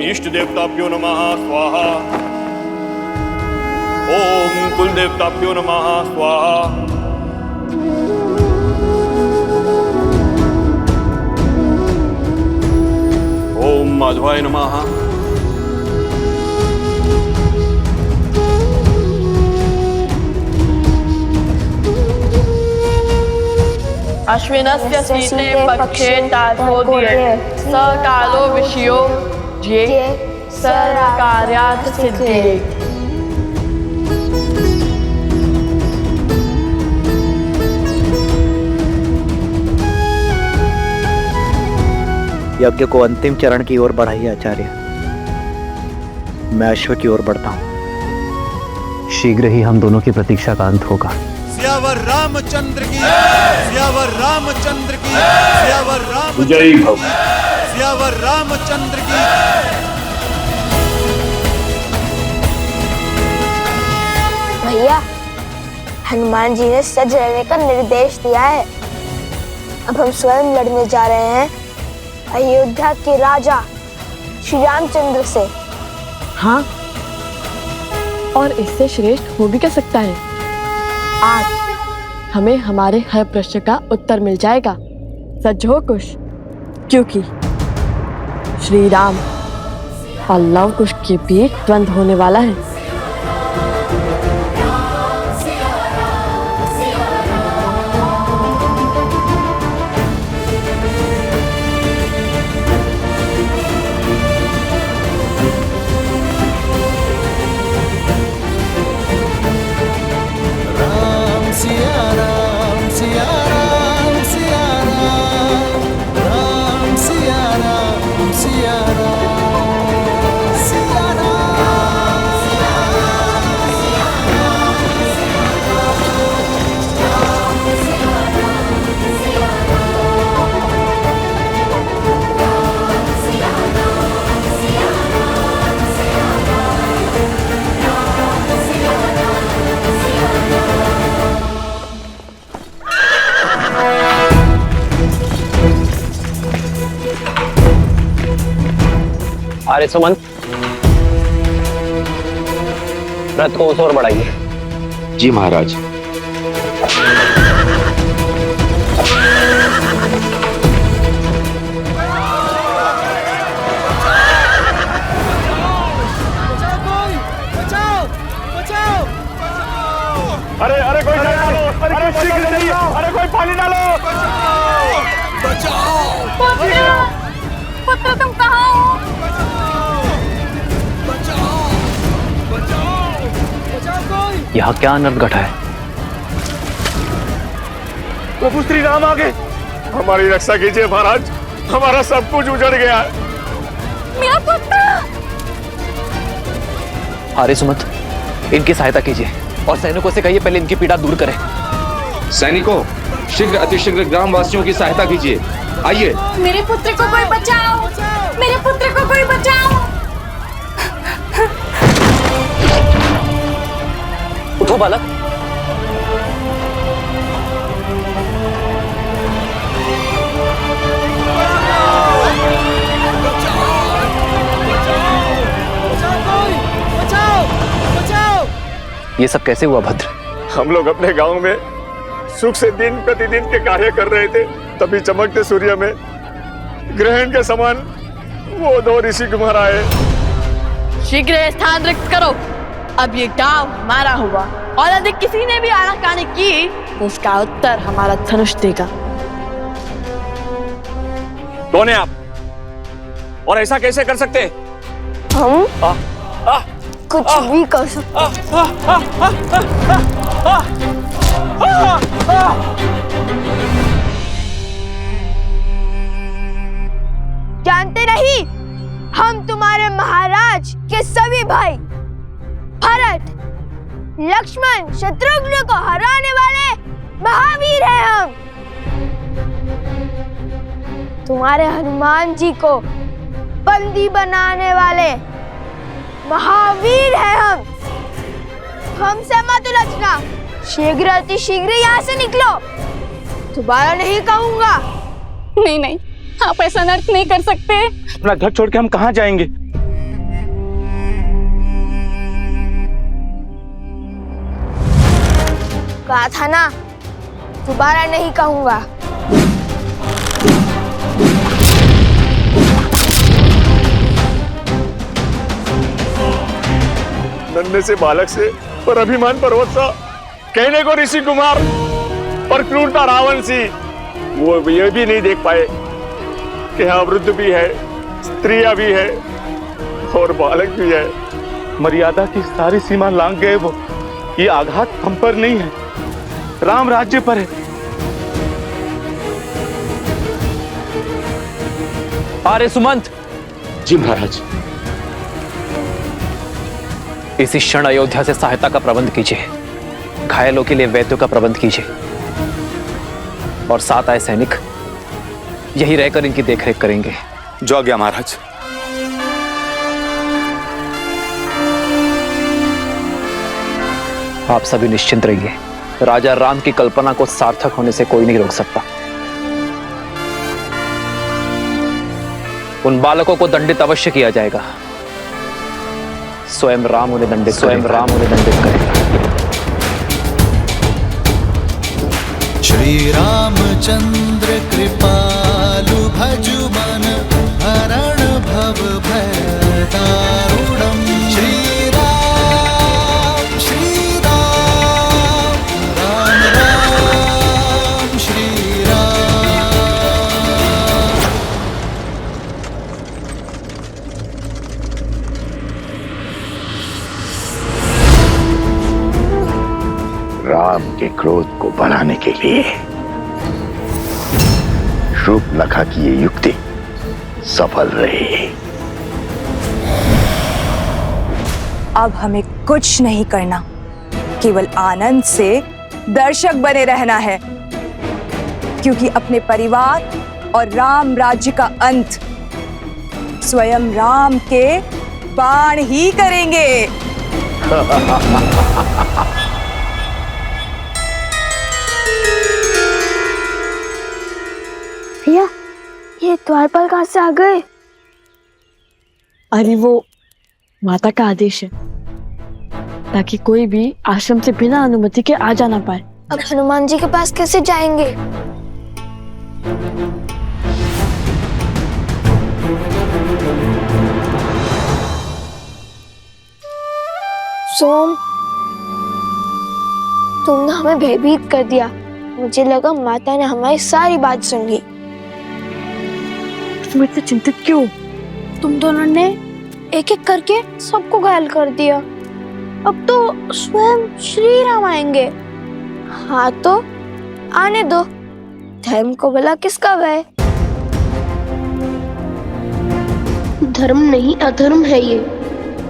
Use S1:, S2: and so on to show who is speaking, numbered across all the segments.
S1: इष्ट देवताभ्यो नमः स्वाहा। ओम कुल देवताभ्यो नमः स्वाहा। ओम माधवाय नमः।
S2: अश्विनस्य शीते पक्षे ताथोदये स कालो विषयो ये सर्वकार्यार्थ सिद्धये।
S3: यज्ञ को अंतिम चरण की ओर बढ़ाइए आचार्य। मैं अश्व की ओर बढ़ता हूं।
S4: शीघ्र ही हम दोनों की प्रतीक्षा का अंत होगा।
S5: सियावर रामचंद्र की, सियावर रामचंद्र की, सियावर राम,
S1: जय भव।
S5: सियावर रामचंद्र की।
S6: भैया, हनुमान जी ने सज रहने का निर्देश दिया है। अब हम स्वयं लड़ने जा रहे हैं अयोध्या के राजा श्री रामचंद्र से।
S2: हाँ, और इससे श्रेष्ठ हो भी क्या सकता है। आज हमें हमारे हर प्रश्न का उत्तर मिल जाएगा। सच हो कुश, क्योंकि श्री राम और लव कुश के बीच द्वंद्व होने वाला है।
S4: आर्य सुमंत, रथ को उस ओर बढ़ाइए।
S7: जी महाराज।
S1: अरे अरे कोई डालो, अरे शीघ्र नहीं, अरे कोई पानी डालो।
S2: पुत्र तुम कहाँ हो?
S4: यहाँ क्या अनर्थ घटा है?
S1: प्रभु श्री राम आ गए। हमारी रक्षा कीजिए महाराज, हमारा सब कुछ उजड़ गया है।
S2: मेरा पुत्र।
S4: आर्य सुमंत, इनकी सहायता कीजिए और सैनिकों से कहिए पहले इनकी पीड़ा दूर करें।
S7: सैनिकों, शीघ्र अतिशीघ्र ग्रामवासियों की सहायता कीजिए। आइए।
S2: मेरे पुत्र को कोई बचाओ, मेरे पुत्र को कोई बचाओ।
S4: उठो बालक। ये सब कैसे हुआ भद्र?
S1: हम लोग अपने गांव में सुख से दिन प्रतिदिन के कार्य कर रहे थे, तभी चमकते सूर्य में ग्रहण के समान वो दो ऋषि कुमार आए।
S2: शीघ्र स्थान रिक्त करो। अब ये गांव हमारा हुआ और यदि किसी ने भी आनाकानी की तो उसका उत्तर हमारा धनुष देगा।
S1: कौन है आप और ऐसा कैसे कर सकते?
S6: हम कुछ भी कर सकते। जानते नहीं, हम तुम्हारे महाराज के सभी भाई भरत, लक्ष्मण, शत्रुघ्न को हराने वाले महावीर हैं। हम तुम्हारे हनुमान जी को बंदी बनाने वाले महावीर हैं। हमसे मत उलझना, शीघ्र अति शीघ्र यहाँ से निकलो। दोबारा नहीं कहूंगा।
S8: नहीं नहीं, आप ऐसा अनर्थ नहीं कर सकते।
S7: अपना घर छोड़ के हम कहाँ जाएंगे?
S6: कहा था ना, दोबारा नहीं कहूंगा।
S1: नन्हे से बालक से पर अभिमान पर्वत सा, कहने को ऋषि कुमार पर क्रूरता रावण सी, वो ये भी नहीं देख पाए कि यहाँ वृद्ध भी है, स्त्रियां भी है और बालक भी है।
S8: मर्यादा की सारी सीमा लांघ गए वो। ये आघात हम पर नहीं है, राम राज्य पर है।
S4: आर्य सुमंत,
S7: जी महाराज।
S4: इसी क्षण अयोध्या से सहायता का प्रबंध कीजिए, घायलों के लिए वैद्यों का प्रबंध कीजिए और 7 आए सैनिक यही रहकर इनकी देखरेख करेंगे।
S8: जो आज्ञा महाराज।
S4: आप सभी निश्चिंत रहिए, राजा राम की कल्पना को सार्थक होने से कोई नहीं रोक सकता। उन बालकों को दंडित अवश्य किया जाएगा। स्वयं राम उन्हें दंडित करेगा।
S5: श्री रामचंद्र कृपालु भजु मन हरण भव भय दारुणम। श्री राम राम राम श्री राम।
S9: राम के क्रोध को बढ़ाने के लिए शूर्पणखा की ये युक्ति सफल रही।
S10: अब हमें कुछ नहीं करना, केवल आनंद से दर्शक बने रहना है, क्योंकि अपने परिवार और राम राज्य का अंत स्वयं राम के बाण ही करेंगे।
S6: भैया, ये द्वारपाल कहाँ से आ गए?
S2: अरे वो माता का आदेश है, ताकि कोई भी आश्रम से बिना अनुमति के आ जा ना पाए।
S6: अब हनुमान जी के पास कैसे जाएंगे? सोम, तुमने हमें भयभीत कर दिया। मुझे लगा माता ने हमारी सारी बात सुन ली।
S2: तुम इतने चिंतित क्यों?
S6: तुम दोनों ने एक एक करके सबको घायल कर दिया। अब तो स्वयं श्री राम आएंगे। हाँ तो आने दो, धर्म को भला किसका भय?
S11: धर्म नहीं अधर्म है ये।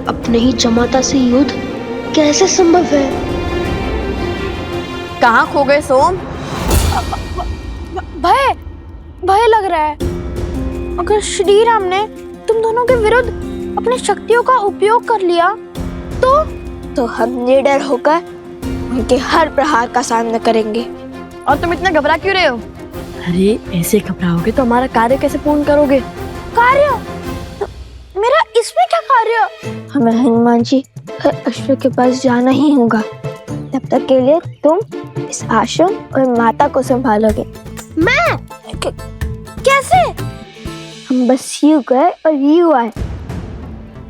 S11: अपने ही जमाता से युद्ध कैसे संभव है?
S10: कहाँ खो गए सोम?
S6: भय भय लग रहा है। अगर श्री राम ने तुम दोनों के विरुद्ध अपनी शक्तियों का उपयोग कर लिया तो हम निडर होकर उनके हर प्रहार का सामना करेंगे।
S2: और तुम इतना घबरा क्यों रहे हो? अरे ऐसे घबराओगे तो हमारा कार्य कैसे पूर्ण करोगे?
S6: कार्य? मेरा इसमें क्या कार्य? हमें हनुमान जी अश्व के पास जाना ही होगा। तब तक के लिए तुम इस आश्रम और माता को संभालोगे। मैं? कैसे? हम बस यूं गए और यूं आए।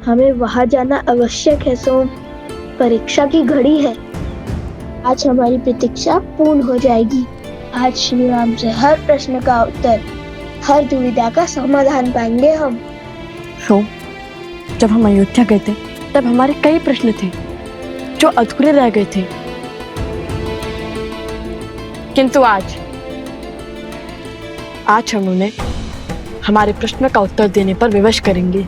S11: हमें वहां जाना आवश्यक है सोम। परीक्षा की घड़ी है। आज हमारी प्रतीक्षा पूर्ण हो जाएगी। आज श्री राम से हर प्रश्न का उत्तर, हर दुविधा का समाधान पाएंगे हम।
S2: सोम, जब हम अयोध्या गए थे तब हमारे कई प्रश्न थे जो अधूरे रह गए थे, किंतु आज हम उन्हें हमारे प्रश्न का उत्तर देने पर विवश करेंगे।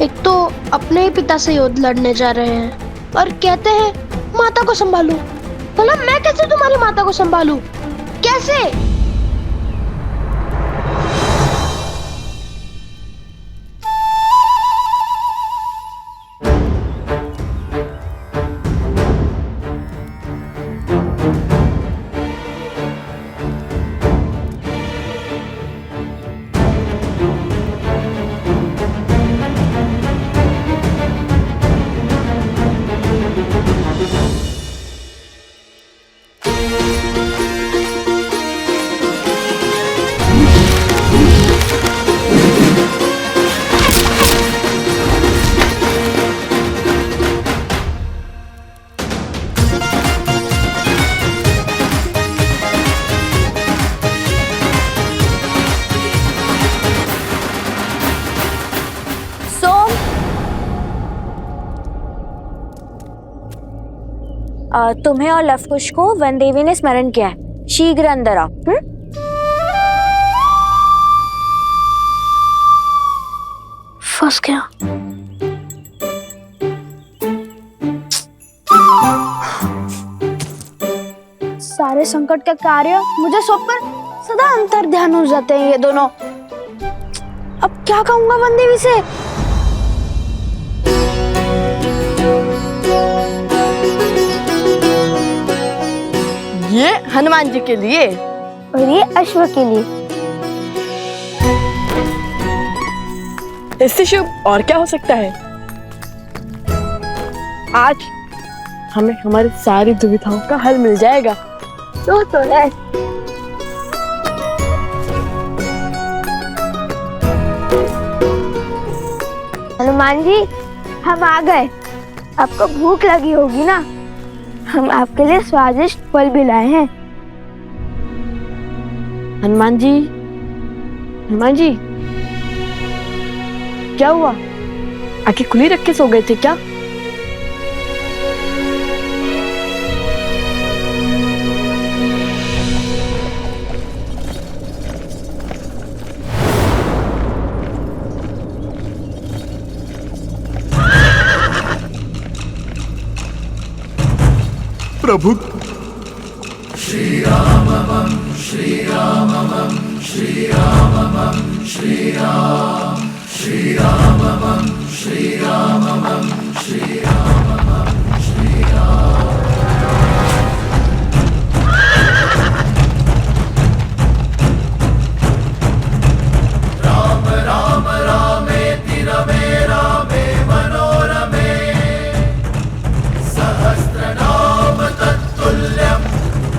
S11: एक तो अपने ही पिता से युद्ध लड़ने जा रहे हैं और कहते हैं माता को संभालूं। भला मैं कैसे तुम्हारी माता को संभालूं? कैसे?
S6: तुम्हें और लवकुश को वन देवी ने स्मरण किया है, शीघ्र अंदर आओ। फंस गया। सारे संकट का कार्य मुझे सौंपकर सदा अंतर ध्यान हो जाते हैं ये दोनों। अब क्या कहूंगा वन देवी से?
S2: ये हनुमान जी के लिए
S6: और ये अश्व के लिए।
S2: इससे शुभ और क्या हो सकता है? आज हमें हमारी सारी दुविधाओं का हल मिल जाएगा।
S6: तो है। हनुमान जी, हम आ गए। आपको भूख लगी होगी ना? हम आपके लिए स्वादिष्ट फल भी लाए हैं।
S2: हनुमान जी, हनुमान जी, क्या हुआ? आंखें खुली रख के सो गए थे क्या?
S5: प्रभु
S12: श्री राम श्री राम श्री राम श्री राम श्री राम श्री राम श्री राम श्री राम। राम राम रामेति रमे रामे मनोरमे सहस्रनाम तत्तुल्यं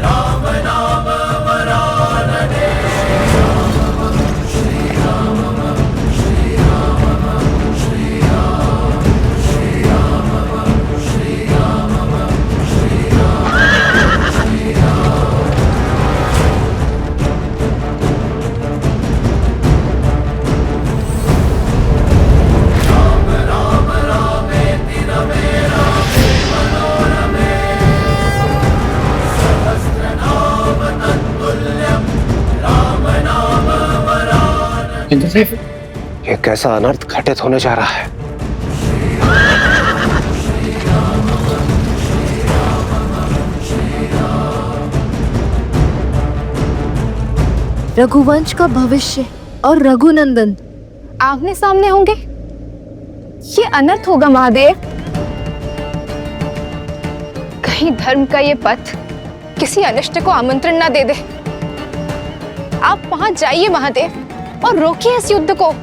S12: राम नाम वरानने। श्री राम श्री राम श्री राम श्री राम श्री राम श्री राम श्री राम। राम राम रामेति रमे रामे मनोरमे सहस्रनाम तत्तुल्यं राम नाम वरानने।
S4: इंद्रदेव, ये कैसा अनर्थ घटित होने जा रहा है?
S13: रघुवंश का भविष्य और रघुनंदन आमने सामने होंगे। ये अनर्थ होगा महादेव। कहीं धर्म का ये पथ किसी अनिष्ट को आमंत्रण ना दे दे। आप वहां जाइए महादेव और रोकिए इस युद्ध को।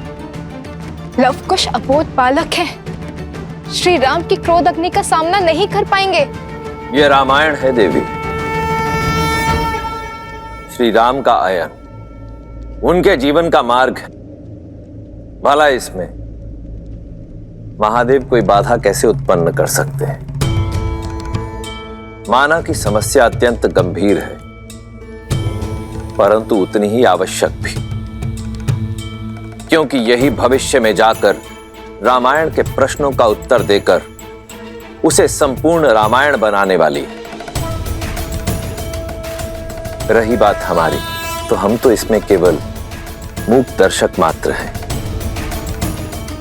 S13: लवकुश अबोध बालक है, श्री राम की क्रोध अग्नि का सामना नहीं कर पाएंगे।
S14: ये रामायण है देवी। श्री राम का आयन उनके जीवन का मार्ग है। भला इसमें महादेव कोई बाधा कैसे उत्पन्न कर सकते हैं? माना कि समस्या अत्यंत गंभीर है, परंतु उतनी ही आवश्यक भी, क्योंकि यही भविष्य में जाकर रामायण के प्रश्नों का उत्तर देकर उसे संपूर्ण रामायण बनाने वाली है। रही बात हमारी, तो हम तो इसमें केवल मूक दर्शक मात्र हैं।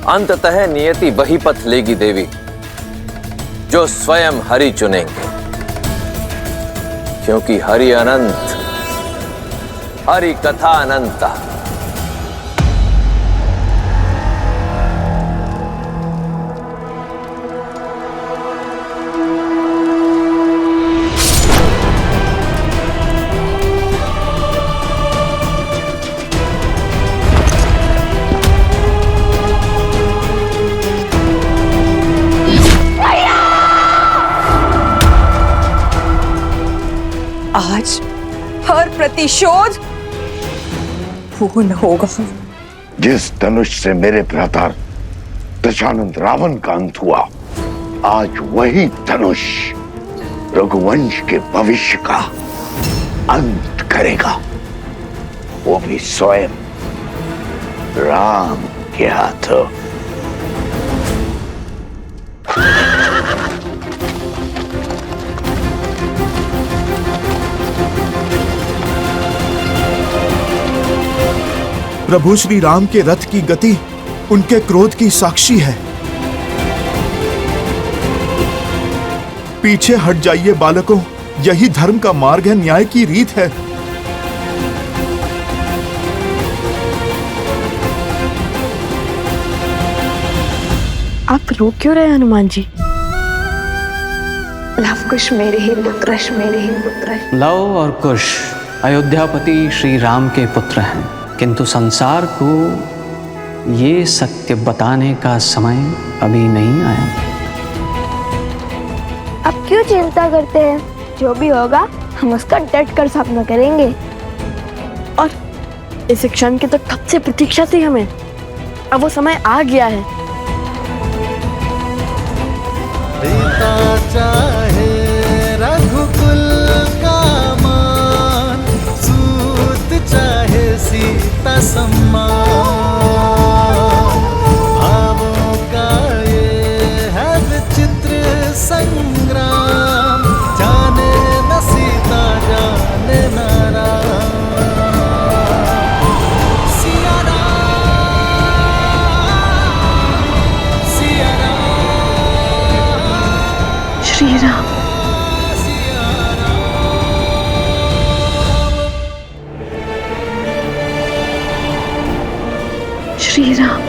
S14: अंततः नियति वही पथ लेगी देवी जो स्वयं हरि चुनेंगे, क्योंकि हरि अनंत, हरि कथा अनंता।
S10: आज हर प्रतिशोध पूर्ण होगा।
S9: जिस धनुष से मेरे भ्राता दशानंद रावण का अंत हुआ, आज वही धनुष रघुवंश के भविष्य का अंत करेगा, वो भी स्वयं राम के हाथों।
S15: प्रभु श्री राम के रथ की गति उनके क्रोध की साक्षी है। पीछे हट जाइए बालकों, यही धर्म का मार्ग है, न्याय की रीत है।
S2: आप रो क्यों रहे हनुमान जी?
S10: लव कुश मेरे ही पुत्र, मेरे ही पुत्र।
S16: लव और कुश अयोध्यापति श्री राम के पुत्र हैं, किंतु संसार को ये सत्य बताने का समय अभी नहीं आया।
S11: अब क्यों चिंता करते हैं? जो भी होगा हम उसका डट कर सामना करेंगे।
S2: और इस क्षण की तो कब से प्रतीक्षा थी हमें, अब वो समय आ गया है।
S12: पिता चाहे रघुकुल का मान, सूत चाहे सीता सम्मान। भावों का ये है विचित्र संग्राम, जाने न सीता जाने न राम। सिया राम, सिया
S2: श्री राम। श्री राम।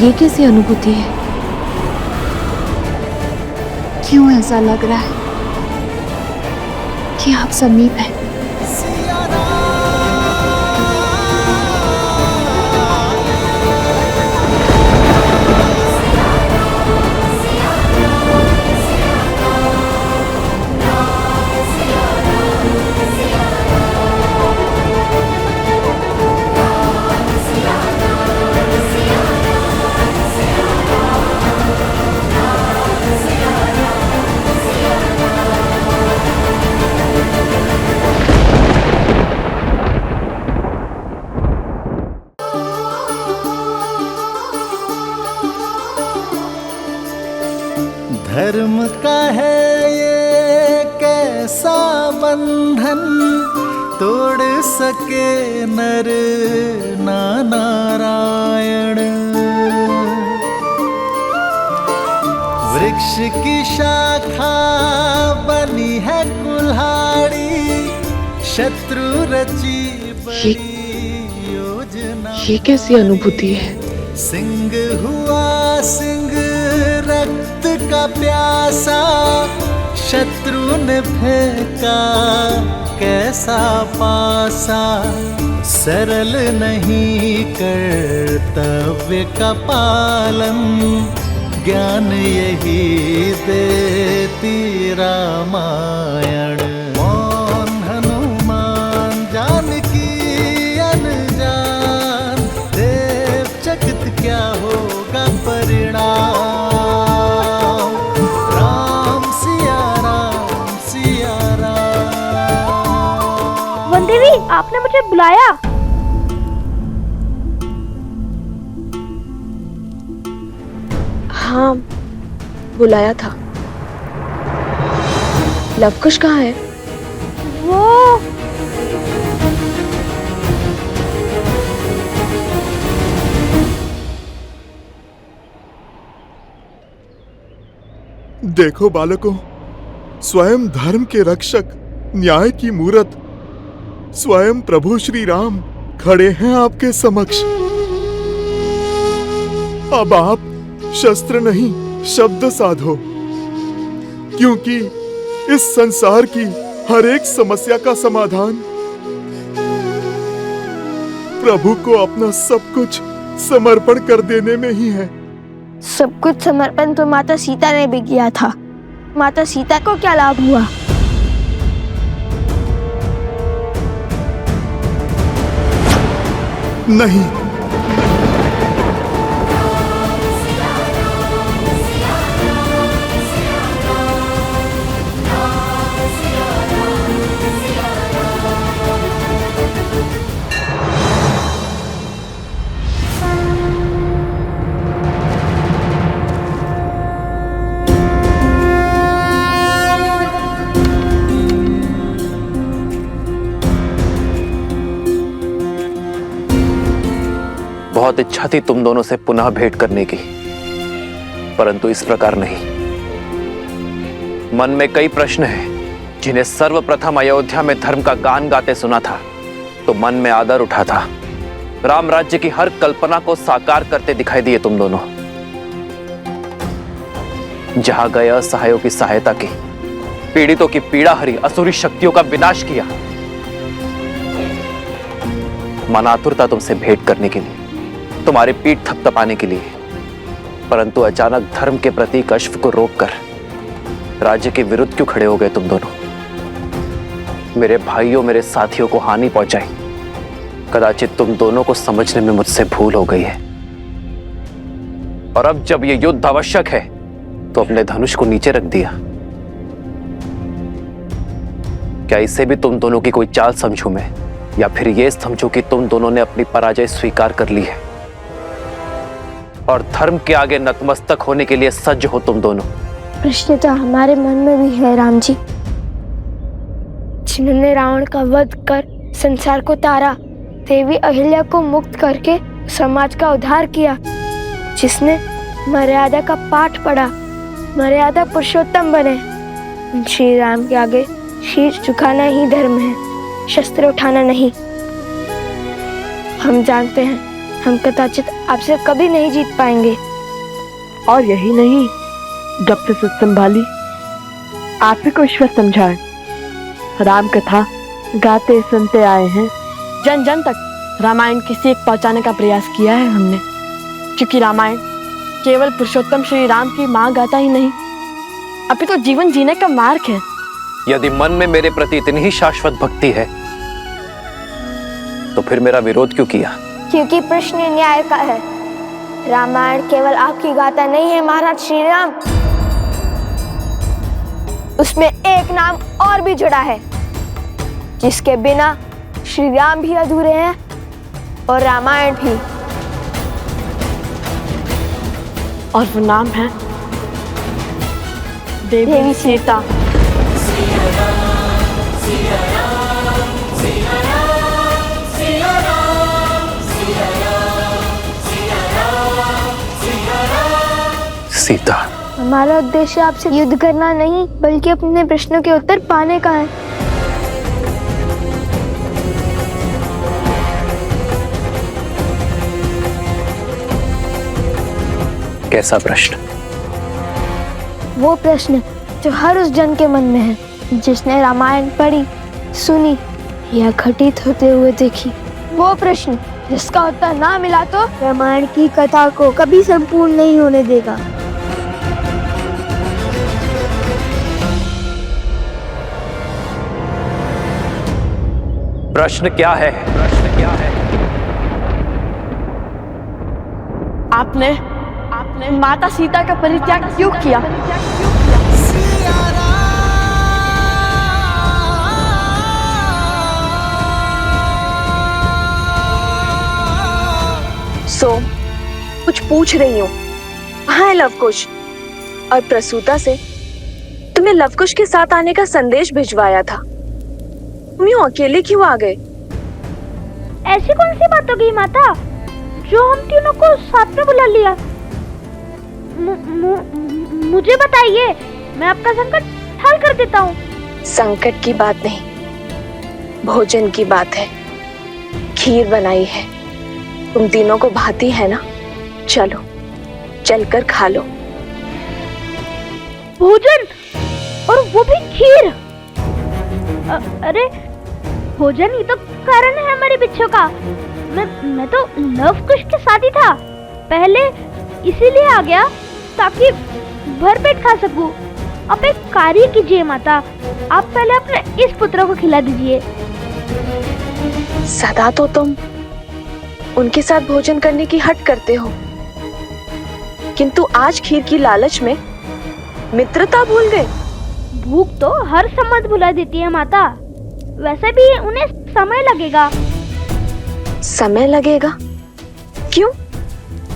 S13: ये कैसी अनुभूति है? क्यों ऐसा लग रहा है कि आप समीप हैं?
S12: धर्म का है ये कैसा बंधन, तोड़ सके नर ना नारायण। वृक्ष की शाखा बनी है कुल्हाड़ी, शत्रु रची बड़ी योजना।
S2: ये कैसी अनुभूति है?
S12: सिंह हुआ सिंह रक्त का प्यासा, शत्रु ने फेंका कैसा पासा। सरल नहीं कर्तव्य का पालन, ज्ञान यही देती रामायण। मौन हनुमान जानकी अनजान, देव चकित क्या होगा परिणाम। राम सिया राम सिया राम।
S11: वन देवी, आपने मुझे बुलाया?
S2: हाँ, बुलाया था। लवकुश कहाँ है?
S11: वो
S15: देखो बालकों, स्वयं धर्म के रक्षक, न्याय की मूरत, स्वयं प्रभु श्री राम खड़े हैं आपके समक्ष। अब आप शस्त्र नहीं शब्द साधो, क्योंकि इस संसार की हर एक समस्या का समाधान प्रभु को अपना सब कुछ समर्पण कर देने में ही है।
S11: सब कुछ समर्पण तो माता सीता ने भी किया था। माता सीता को क्या लाभ हुआ?
S15: नहीं,
S4: बहुत इच्छा थी तुम दोनों से पुनः भेंट करने की, परंतु इस प्रकार नहीं। मन में कई प्रश्न हैं जिन्हें सर्वप्रथम अयोध्या में धर्म का गान गाते सुना था तो मन में आदर उठा था। राम राज्य की हर कल्पना को साकार करते दिखाई दिए तुम दोनों। जहां गए असहायों की सहायता की, पीड़ितों की पीड़ा हरी, असुरी शक्तियों का विनाश किया। मन आतुर था तुमसे भेंट करने के लिए, तुम्हारी पीठ थपथपाने के लिए, परंतु अचानक धर्म के प्रतीक अश्व को रोककर राज्य के विरुद्ध क्यों खड़े हो गए तुम दोनों? मेरे भाइयों, मेरे साथियों को हानि पहुंचाई। कदाचित तुम दोनों को समझने में मुझसे भूल हो गई है। और अब जब यह युद्ध आवश्यक है तो अपने धनुष को नीचे रख दिया। क्या इसे भी तुम दोनों की कोई चाल समझूं मैं, या फिर यह समझूं कि तुम दोनों ने अपनी पराजय स्वीकार कर ली है और धर्म के आगे नतमस्तक होने के लिए सज्ज हो तुम दोनों?
S6: प्रश्न तो हमारे मन में भी है राम जी। जिन्होंने रावण का वध कर संसार को तारा, देवी अहिल्या को मुक्त करके समाज का उद्धार किया, जिसने मर्यादा का पाठ पढ़ा, मर्यादा पुरुषोत्तम बने, श्री राम के आगे शीश झुकाना ही धर्म है, शस्त्र उठाना नहीं। हम जानते हैं हम कदाचित आपसे कभी नहीं जीत पाएंगे।
S2: और यही नहीं, जब से सुध संभाली आप ही को ईश्वर समझाए, राम कथा गाते सुनते आए हैं। जन जन तक रामायण की सीख पहुंचाने का प्रयास किया है हमने, क्योंकि रामायण केवल पुरुषोत्तम श्री राम की मां गाथा ही नहीं, अपितु तो जीवन जीने का मार्ग है।
S4: यदि मन में मेरे प्रति इतनी ही शाश्वत भक्ति है तो फिर मेरा विरोध क्यों किया?
S6: क्योंकि प्रश्न न्याय का है। रामायण केवल आपकी गाथा नहीं है महाराज श्री राम, उसमें एक नाम और भी जुड़ा है, जिसके बिना श्री राम भी अधूरे हैं और रामायण भी।
S2: और वो नाम है देवी सीता।
S4: सीता।
S6: हमारा उद्देश्य आपसे युद्ध करना नहीं, बल्कि अपने प्रश्नों के उत्तर पाने का है।
S4: कैसा प्रश्न?
S6: वो प्रश्न जो हर उस जन के मन में है, जिसने रामायण पढ़ी, सुनी या घटित होते हुए देखी। वो प्रश्न जिसका उत्तर ना मिला तो रामायण की कथा को कभी संपूर्ण नहीं होने देगा।
S4: प्रश्न क्या है? प्रश्न क्या है?
S2: आपने माता सीता का परित्याग क्यों किया?
S10: कुछ पूछ रही हूँ। कहाँ है लवकुश? और प्रसूता से तुम्हें लवकुश के साथ आने का संदेश भिजवाया था, तुम यूं अकेले क्यों आ गए?
S11: ऐसी कौन सी बात हो गई माता, जो हम तीनों को साथ में बुला लिया? मुझे बताइए, मैं आपका संकट हल कर देता हूँ।
S10: संकट की बात नहीं, भोजन की बात है। खीर बनाई है, तुम तीनों को भाती है ना? चलो चलकर खा लो।
S11: भोजन? और वो भी खीर? अरे भोजन ही तो कारण है हमारे बिच्छू का। मैं तो लवकुश के साथ ही था, पहले इसीलिए आ गया ताकि भरपेट खा सकूं। आप एक कार्य कीजिए माता, आप पहले अपने इस पुत्र को खिला दीजिए।
S10: सदा तो तुम उनके साथ भोजन करने की हट करते हो, किंतु आज खीर की लालच में मित्रता भूल गए।
S11: भूख तो हर संबंध भुला देती है माता, वैसे भी उन्हें समय लगेगा।
S10: समय लगेगा? क्यों?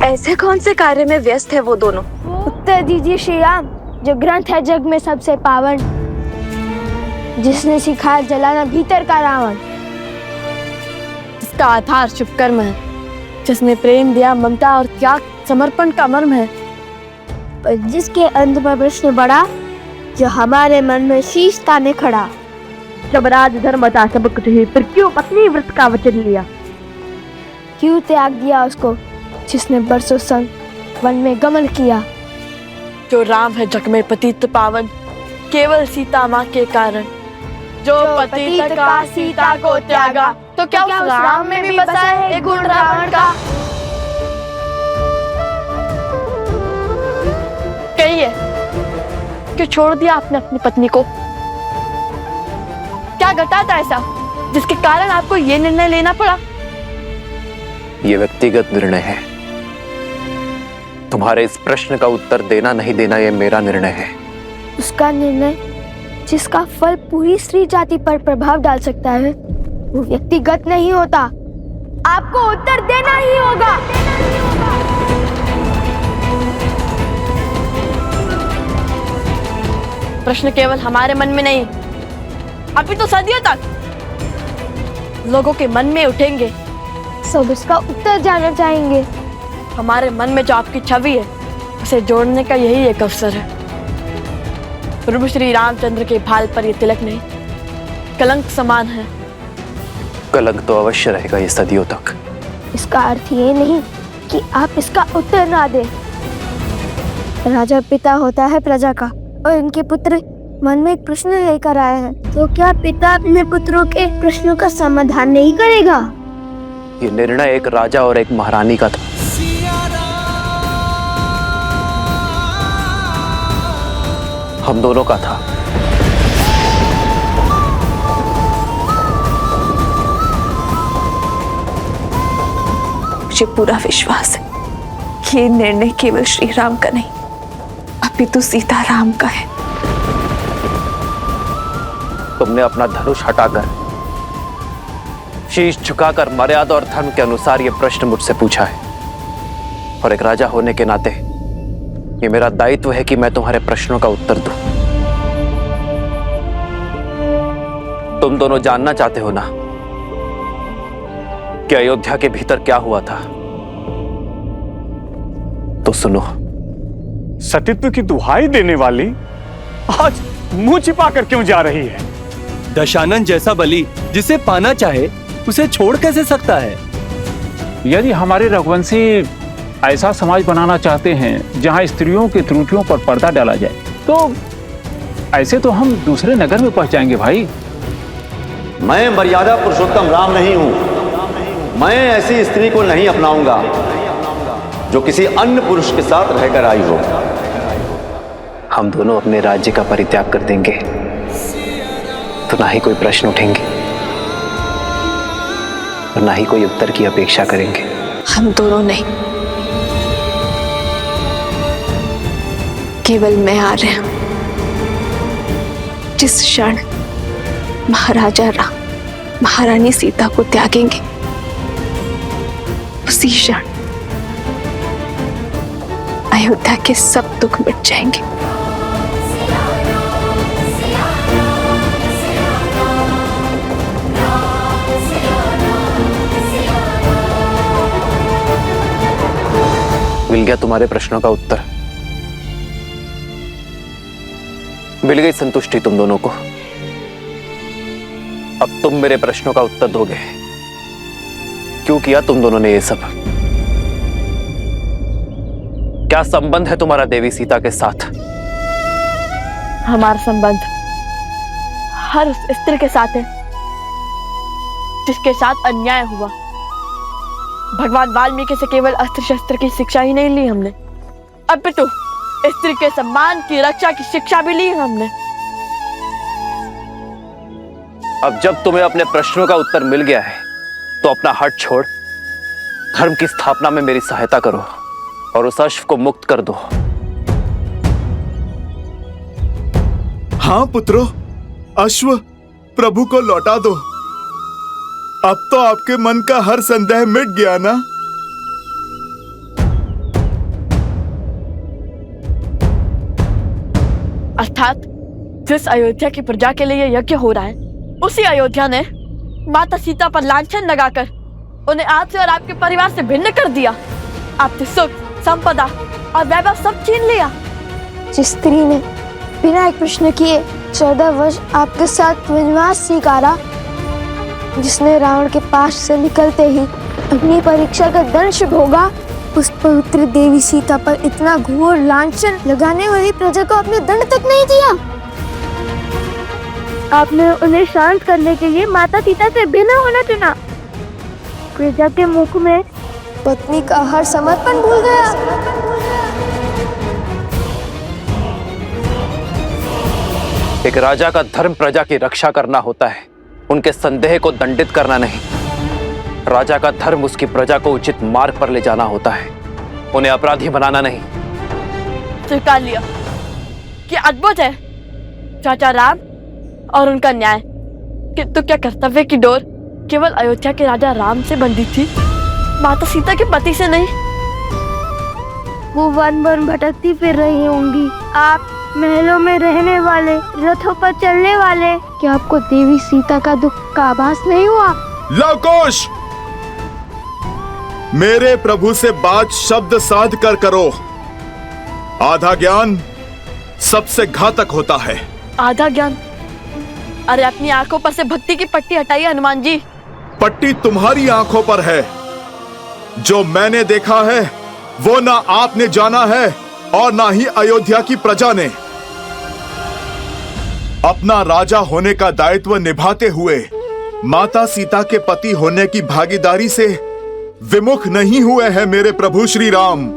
S10: ऐसे कौन से कार्य में व्यस्त है वो दोनों?
S6: उत्तर दीजिए श्री राम, जो ग्रंथ है जग में सबसे पावन, जिसने सिखाया जलाना भीतर का रावण,
S2: इसका आधार शुभ कर्म है, जिसमें प्रेम, दया, ममता और त्याग, समर्पण का मर्म है।
S11: पर जिसके अंत में प्रश्न बढ़ा, जो हमारे मन में शीश ताने खड़ा।
S2: जब राज धर्म था सब कुछ ही, फिर क्यों पत्नी व्रत का वचन लिया?
S11: क्यों त्याग दिया उसको जिसने बरसों संग वन में गमन किया?
S2: जो राम है जग में पतित पावन, केवल सीता माँ के कारण। जो पतित का सीता को त्यागा, तो क्या उस राम में भी बसा है एक गुण रावण का? कहिए, क्यों छोड़ दिया आपने अपनी पत्नी को? क्या घटा था ऐसा जिसके कारण आपको ये निर्णय लेना पड़ा?
S4: ये व्यक्तिगत निर्णय है। तुम्हारे इस प्रश्न का उत्तर देना नहीं देना ये मेरा निर्णय है।
S11: उसका निर्णय जिसका फल पूरी स्त्री जाति पर प्रभाव डाल सकता है, वो व्यक्तिगत नहीं होता। आपको उत्तर देना ही होगा।
S2: प्रश्न केवल हमारे मन में नहीं, अभी तो सदियों तक लोगों के मन में उठेंगे।
S11: सब इसका उत्तर जानना चाहेंगे।
S2: हमारे मन में जो आपकी छवि है, उसे जोड़ने का यही एक अवसर है। प्रभु श्री रामचंद्र के भाल पर यह तिलक नहीं, कलंक समान है।
S4: कलंक तो अवश्य रहेगा ये सदियों तक।
S11: इसका अर्थ ये नहीं कि आप इसका उत्तर ना दें। राजा पिता होता है प्रजा का, और उनके पुत्र मन में एक प्रश्न लेकर आए हैं, तो क्या पिता अपने पुत्रों के प्रश्नों का समाधान नहीं करेगा?
S4: ये निर्णय एक राजा और एक महारानी का था। हम दोनों का था।
S10: मुझे पूरा विश्वास है कि ये निर्णय केवल श्री राम का नहीं, अपितु सीताराम का है।
S4: तुमने अपना धनुष हटाकर, शीश झुकाकर मर्यादा और धर्म के अनुसार यह प्रश्न मुझसे पूछा है, और एक राजा होने के नाते ये मेरा दायित्व है कि मैं तुम्हारे प्रश्नों का उत्तर दूं। तुम दोनों जानना चाहते हो ना कि अयोध्या के भीतर क्या हुआ था? तो सुनो।
S1: सतीत्व की दुहाई देने वाली आज मुंह छिपाकर क्यों जा रही है?
S17: दशानन जैसा बलि जिसे पाना चाहे उसे छोड़ कैसे सकता है?
S18: यदि हमारे रघुवंशी ऐसा समाज बनाना चाहते हैं जहां स्त्रियों की त्रुटियों पर पर्दा डाला जाए, तो ऐसे तो हम दूसरे नगर में पहुंच जाएंगे भाई।
S19: मैं मर्यादा पुरुषोत्तम राम नहीं हूं। मैं ऐसी स्त्री को नहीं अपनाऊंगा जो किसी अन्य पुरुष के साथ रहकर आई हो।
S4: हम दोनों अपने राज्य का परित्याग कर देंगे तो ना ही कोई प्रश्न उठेंगे और ना ही कोई उत्तर की अपेक्षा करेंगे।
S10: हम दोनों नहीं, केवल मैं आ रहा हूं। जिस क्षण महाराजा राम महारानी सीता को त्यागेंगे, उसी क्षण अयोध्या के सब दुख मिट जाएंगे।
S4: मिल गया तुम्हारे प्रश्नों का उत्तर। मिल गई संतुष्टि तुम दोनों को। अब तुम मेरे प्रश्नों का उत्तर दोगे। क्यों किया तुम दोनों ने ये सब? क्या संबंध है तुम्हारा देवी सीता के साथ?
S2: हमारा संबंध हर उस स्त्री के साथ है जिसके साथ अन्याय हुआ। भगवान वाल्मीकि से केवल अस्त्र शस्त्र की शिक्षा ही नहीं ली हमने, अपितु स्त्री के सम्मान की रक्षा की शिक्षा भी ली हमने।
S4: अब जब तुम्हें अपने प्रश्नों का उत्तर मिल गया है तो अपना हट छोड़ धर्म की स्थापना में मेरी सहायता करो और उस अश्व को मुक्त कर दो।
S15: हाँ पुत्रों, अश्व प्रभु को लौटा दो। अब तो आपके मन का हर संदेह मिट गया ना?
S2: अर्थात जिस अयोध्या की प्रजा के लिए यज्ञ हो रहा है, उसी अयोध्या ने माता सीता पर लांछन लगाकर उन्हें आपसे और आपके परिवार से भिन्न कर दिया। आपसे सुख, संपदा और वैभव सब छीन लिया।
S6: जिस स्त्री ने बिना एक प्रश्न किए 14 वर्ष आपके साथ वनवास स्वीकारा, जिसने रावण के पास से निकलते ही अपनी परीक्षा का दंश भोगा, उस पवित्र देवी सीता पर इतना घोर लांछन लगाने वाली प्रजा को आपने दंड तक नहीं दिया। आपने उन्हें शांत करने के लिए माता सीता से भिन्न होना चुना। प्रजा के मुख में पत्नी का हर समर्पण भूल गया।
S4: एक राजा का धर्म प्रजा की रक्षा करना होता है, उनके संदेह को दंडित करना नहीं। राजा का धर्म उसकी प्रजा को उचित मार्ग पर ले जाना होता है, उन्हें अपराधी बनाना नहीं।
S2: स्वीकार लिया कि अद्भुत है चाचा राम और उनका न्याय, किंतु क्या कर्तव्य की डोर केवल अयोध्या के राजा राम से बंधी थी, माता सीता के पति से नहीं?
S11: वो वन वन भटकती फिर रही होंगी, आप महलों में रहने वाले, रथों पर चलने वाले। क्या आपको देवी सीता का दुख का आभास नहीं हुआ?
S15: लवकुश, मेरे प्रभु से बात शब्द साध कर करो। आधा ज्ञान सबसे घातक होता है।
S2: आधा ज्ञान? अरे अपनी आंखों पर से भक्ति की पट्टी हटाइए हनुमान जी।
S15: पट्टी तुम्हारी आंखों पर है। जो मैंने देखा है वो ना आपने जाना है और ना ही अयोध्या की प्रजा ने। अपना राजा होने का दायित्व निभाते हुए माता सीता के पति होने की भागीदारी से विमुख नहीं हुए हैं मेरे प्रभु श्री राम।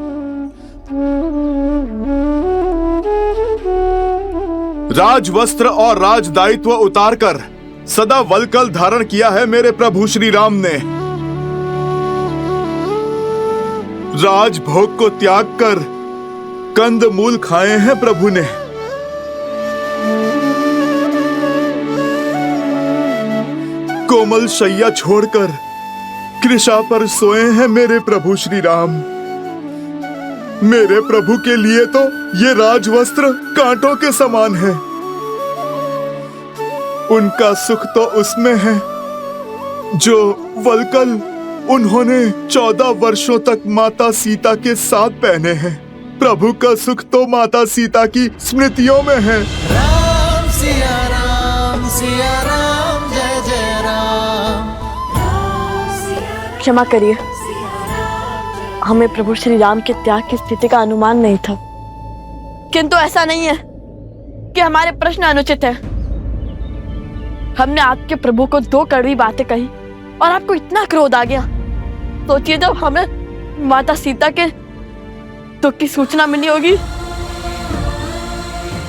S15: राजवस्त्र और राज दायित्व उतारकर सदा वलकल धारण किया है मेरे प्रभु श्री राम ने। राजभोग को त्याग कर कंद मूल खाए हैं प्रभु ने। कोमल शैया छोड़कर कृषा पर सोए हैं मेरे प्रभु श्री राम। मेरे प्रभु के लिए तो ये राजवस्त्र कांटों के समान है। उनका सुख तो उसमें है जो वलकल उन्होंने 14 वर्षों तक माता सीता के साथ पहने हैं। प्रभु का सुख तो माता सीता की स्मृतियों में है।
S12: राम सिया राम जय जय राम।
S2: क्षमा करिए, हमें प्रभु श्री राम के त्याग की स्थिति का अनुमान नहीं था। किंतु ऐसा नहीं है कि हमारे प्रश्न अनुचित है। हमने आपके प्रभु को 2 कड़वी बातें कही और आपको इतना क्रोध आ गया। सोचिए जब हमें माता सीता के दुख की सूचना मिली होगी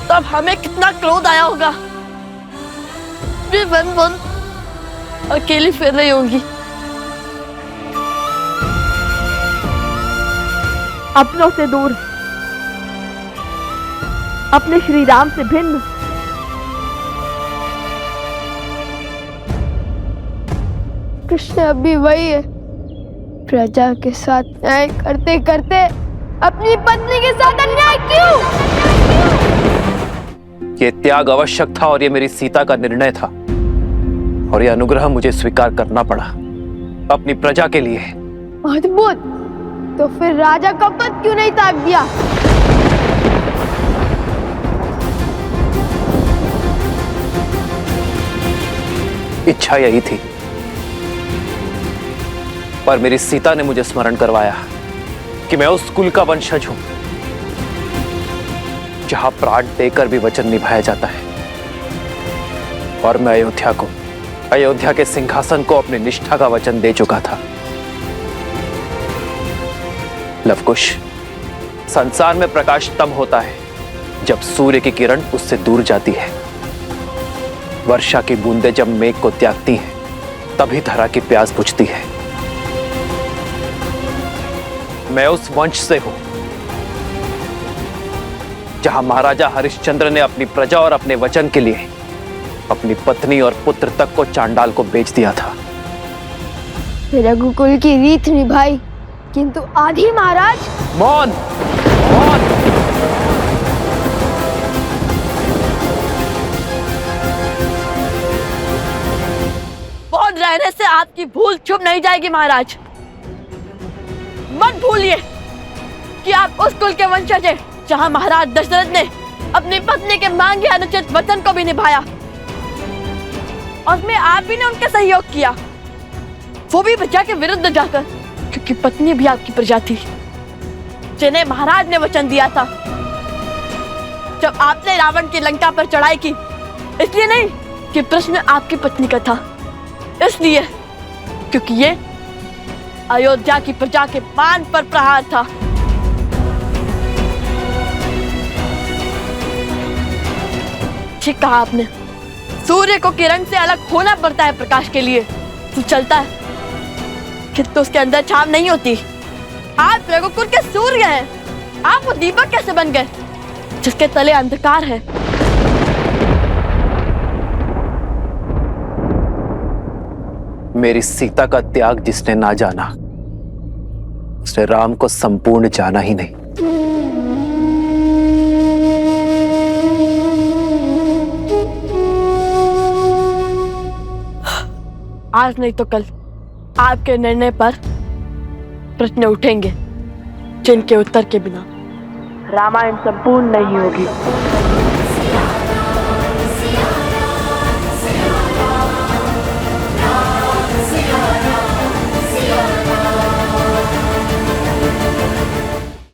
S2: तब हमें कितना क्रोध आया होगा। वे वन वन अकेली फिर रही होंगी, अपनों से दूर, अपने श्री राम से भिन्न। कृष्ण अभी वही है, प्रजा के साथ न्याय करते करते अपनी पत्नी के साथ अन्याय क्यों?
S4: ये त्याग आवश्यक था और ये मेरी सीता का निर्णय था और ये अनुग्रह मुझे स्वीकार करना पड़ा अपनी प्रजा के लिए।
S11: अद्भुत, तो फिर राजा का पद क्यों नहीं त्याग दिया?
S4: इच्छा यही थी, पर मेरी सीता ने मुझे स्मरण करवाया कि मैं उस कुल का वंशज हूं जहां प्राण देकर भी वचन निभाया जाता है और मैं अयोध्या के सिंहासन को अपनी निष्ठा का वचन दे चुका था। लवकुश, संसार में प्रकाश तब होता है जब सूर्य की किरण उससे दूर जाती है। वर्षा की बूंदें जब मेघ को त्यागती हैं तभी धरा की प्यास बुझती है। मैं उस वंश से हूं जहां महाराजा हरिश्चंद्र ने अपनी प्रजा और अपने वचन के लिए अपनी पत्नी और पुत्र तक को चांडाल को बेच दिया था।
S11: रघुकुल की रीत निभाई, किंतु आधी महाराज।
S4: मौन, मौन।
S2: मौन रहने से आपकी भूल छुप नहीं जाएगी महाराज। मत भूलिए कि आप उस कुल के वंशज हैं जहां महाराज दशरथ ने अपनी पत्नी के मांगे अनुचित वचन को भी निभाया, और उसमें आप भी ने उनके सहयोग किया, वो भी प्रजा के विरुद्ध जाकर, क्योंकि पत्नी भी आपकी प्रजा थी जिन्हें महाराज ने वचन दिया था। जब आपने रावण की लंका पर चढ़ाई की, इसलिए नहीं कि प्रश्न आपकी पत्नी का था, इसलिए क्योंकि ये अयोध्या की प्रजा के मान पर प्रहार था। ठीक कहा आपने, सूर्य को किरण से अलग होना पड़ता है प्रकाश के लिए, तो चलता है किंतु उसके अंदर छाव नहीं होती। आप रघुकुल के सूर्य हैं, आप वो दीपक कैसे बन गए जिसके तले अंधकार है?
S4: मेरी सीता का त्याग जिसने ना जाना, उसने राम को संपूर्ण जाना ही नहीं।
S2: आज नहीं तो कल आपके निर्णय पर प्रश्न उठेंगे जिनके उत्तर के बिना रामायण संपूर्ण नहीं होगी।